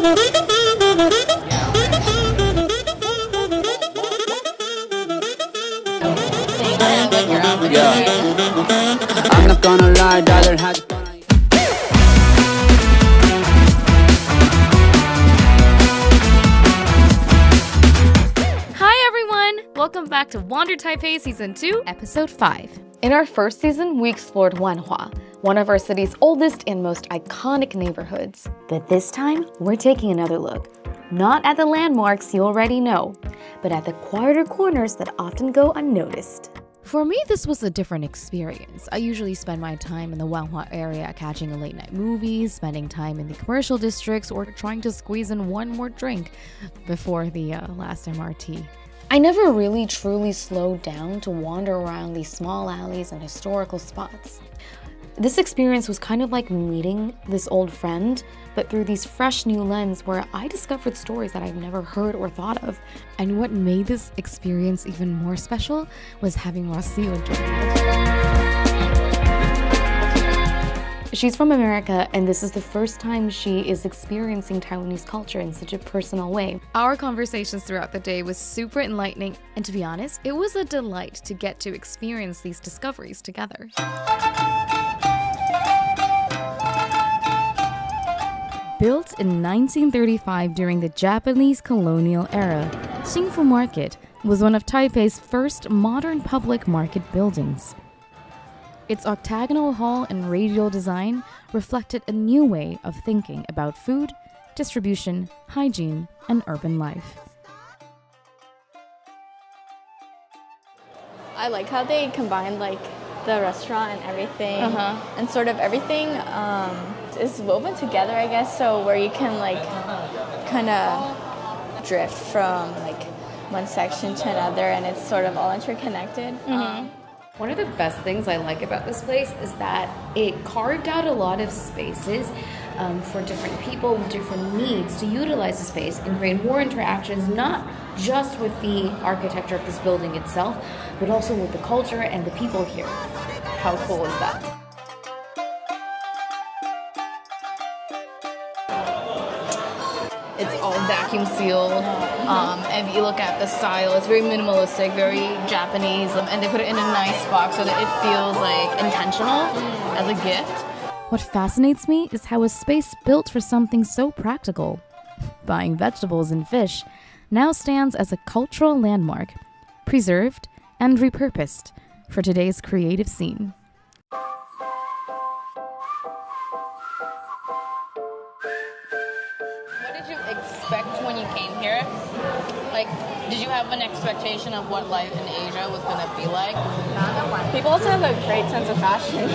I'm not gonna lie, rather had Hi everyone! Welcome back to Wander Taipei Season 2, Episode 5. In our first season, we explored Wanhua, one of our city's oldest and most iconic neighborhoods. But this time, we're taking another look. Not at the landmarks you already know, but at the quieter corners that often go unnoticed. For me, this was a different experience. I usually spend my time in the Wanhua area catching a late-night movie, spending time in the commercial districts, or trying to squeeze in one more drink before the last MRT. I never really truly slowed down to wander around these small alleys and historical spots. This experience was kind of like meeting this old friend, but through these fresh new lenses where I discovered stories that I've never heard or thought of. And what made this experience even more special was having Rocio join me. She's from America, and this is the first time she is experiencing Taiwanese culture in such a personal way. Our conversations throughout the day was super enlightening, and to be honest, it was a delight to get to experience these discoveries together. Built in 1935 during the Japanese colonial era, Xinfu Market was one of Taipei's first modern public market buildings. Its octagonal hall and radial design reflected a new way of thinking about food, distribution, hygiene, and urban life. I like how they combined the restaurant and everything, and sort of everything is woven together, I guess, so where you can kind of drift from one section to another, and it's sort of all interconnected. One of the best things I like about this place is that it carved out a lot of spaces for different people with different needs to utilize the space and create more interactions, not just with the architecture of this building itself, but also with the culture and the people here. How cool is that? It's all vacuum sealed, and if you look at the style, it's very minimalistic, very Japanese, and they put it in a nice box so that it feels intentional as a gift. What fascinates me is how a space built for something so practical, buying vegetables and fish, now stands as a cultural landmark, preserved and repurposed for today's creative scene. What did you expect when you came here? Did you have an expectation of what life in Asia was going to be like? People also have a great sense of fashion.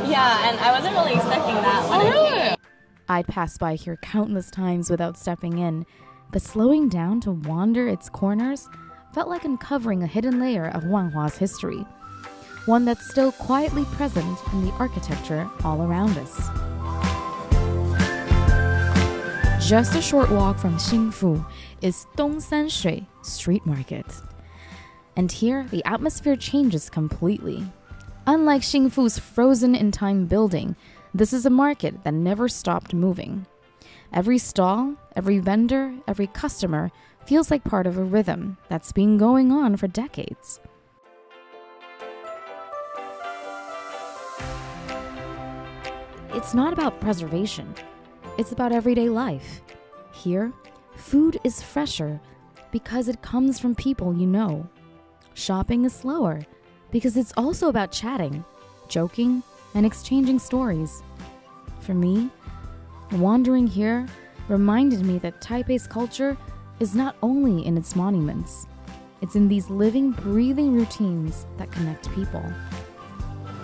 Yeah, and I wasn't really expecting that when I came. I'd passed by here countless times without stepping in, but slowing down to wander its corners felt like uncovering a hidden layer of Wanhua's history, one that's still quietly present in the architecture all around us. Just a short walk from Xinfu is Dongsanshui Street Market. And here, the atmosphere changes completely. Unlike Xinfu's frozen-in-time building, this is a market that never stopped moving. Every stall, every vendor, every customer feels like part of a rhythm that's been going on for decades. It's not about preservation. It's about everyday life. Here, food is fresher because it comes from people you know. Shopping is slower because it's also about chatting, joking, and exchanging stories. For me, wandering here reminded me that Taipei's culture is not only in its monuments. It's in these living, breathing routines that connect people.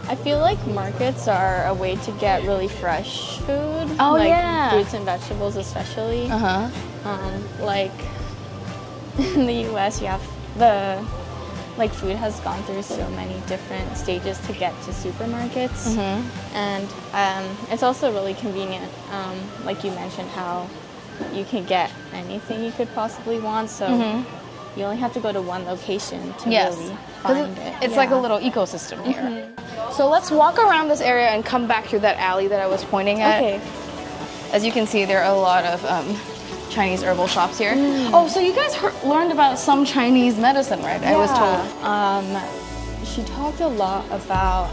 I feel like markets are a way to get really fresh food. Oh, yeah. Fruits and vegetables especially. In the US, you have food has gone through so many different stages to get to supermarkets. And it's also really convenient, like you mentioned, how you can get anything you could possibly want. So you only have to go to one location to really find it. It's like a little ecosystem here. So let's walk around this area and come back through that alley that I was pointing at. Okay. As you can see, there are a lot of Chinese herbal shops here. Oh, so you guys learned about some Chinese medicine, right? Yeah. I was told. She talked a lot about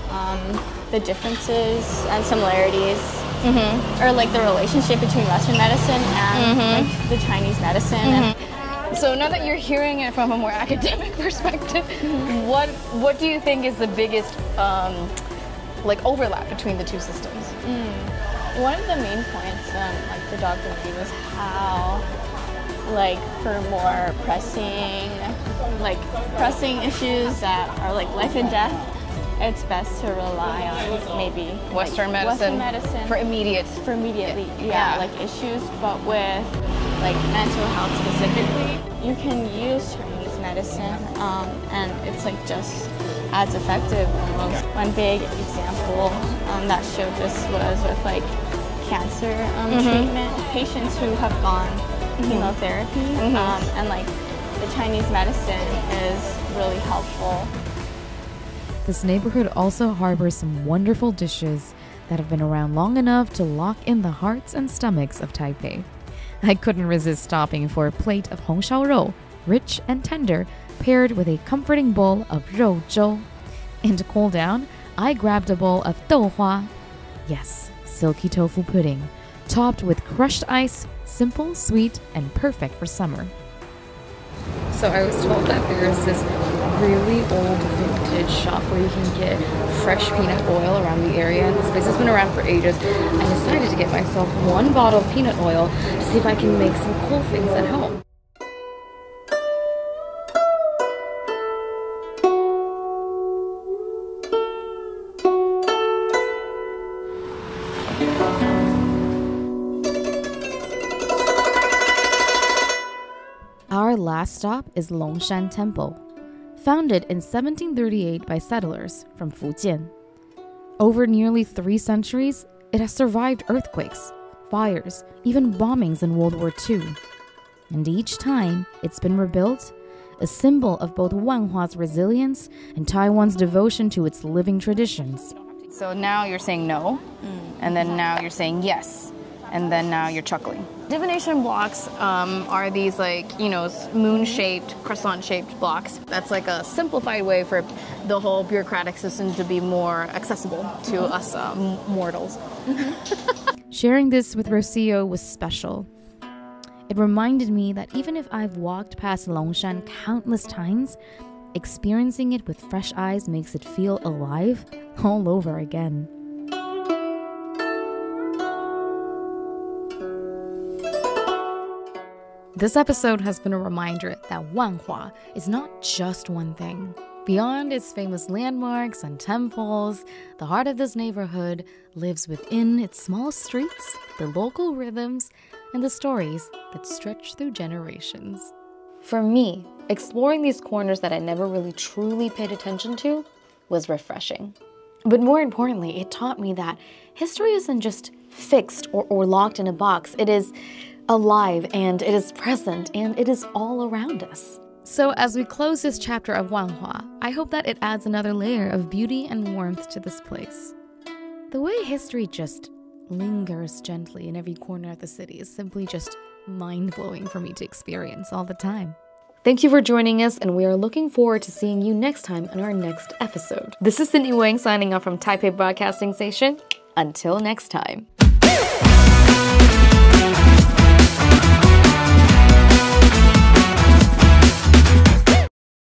the differences and similarities, or like the relationship between Western medicine and like the Chinese medicine. And so now that you're hearing it from a more academic perspective, what do you think is the biggest like overlap between the two systems? one of the main points, like the doctor made, was how, like, for more pressing issues that are like life and death, it's best to rely on maybe Western medicine for immediately, like issues. But with like mental health specifically, you can use Chinese medicine, and it's like just as effective almost. One big example that showed this was with like cancer treatment patients who have gone chemotherapy, and like the Chinese medicine is really helpful. This neighborhood also harbors some wonderful dishes that have been around long enough to lock in the hearts and stomachs of Taipei. I couldn't resist stopping for a plate of hongshao, rich and tender, paired with a comforting bowl of rouzhou. And to cool down, I grabbed a bowl of douhua. Yes, silky tofu pudding, topped with crushed ice, simple, sweet, and perfect for summer. So I was told that there's this really old vintage shop where you can get fresh peanut oil around the area, and this place has been around for ages. I decided to get myself one bottle of peanut oil to see if I can make some cool things at home. Our last stop is Longshan Temple. Founded in 1738 by settlers from Fujian. Over nearly 3 centuries, it has survived earthquakes, fires, even bombings in World War II. And each time it's been rebuilt, a symbol of both Wanhua's resilience and Taiwan's devotion to its living traditions. So now you're saying no, and then now you're saying yes, and then now you're chuckling. Divination blocks are these like, moon-shaped, croissant-shaped blocks. That's like a simplified way for the whole bureaucratic system to be more accessible to us mortals. Sharing this with Rocio was special. It reminded me that even if I've walked past Longshan countless times, experiencing it with fresh eyes makes it feel alive all over again. This episode has been a reminder that Wanhua is not just one thing. Beyond its famous landmarks and temples, the heart of this neighborhood lives within its small streets, the local rhythms, and the stories that stretch through generations. For me, exploring these corners that I never really truly paid attention to was refreshing. But more importantly, it taught me that history isn't just fixed or locked in a box. It is alive, and it is present, and it is all around us. So as we close this chapter of Wanhua, I hope that it adds another layer of beauty and warmth to this place. The way history just lingers gently in every corner of the city is simply just mind-blowing for me to experience all the time. Thank you for joining us, and we are looking forward to seeing you next time in our next episode. This is Sydney Weng signing off from Taipei Broadcasting Station. Until next time.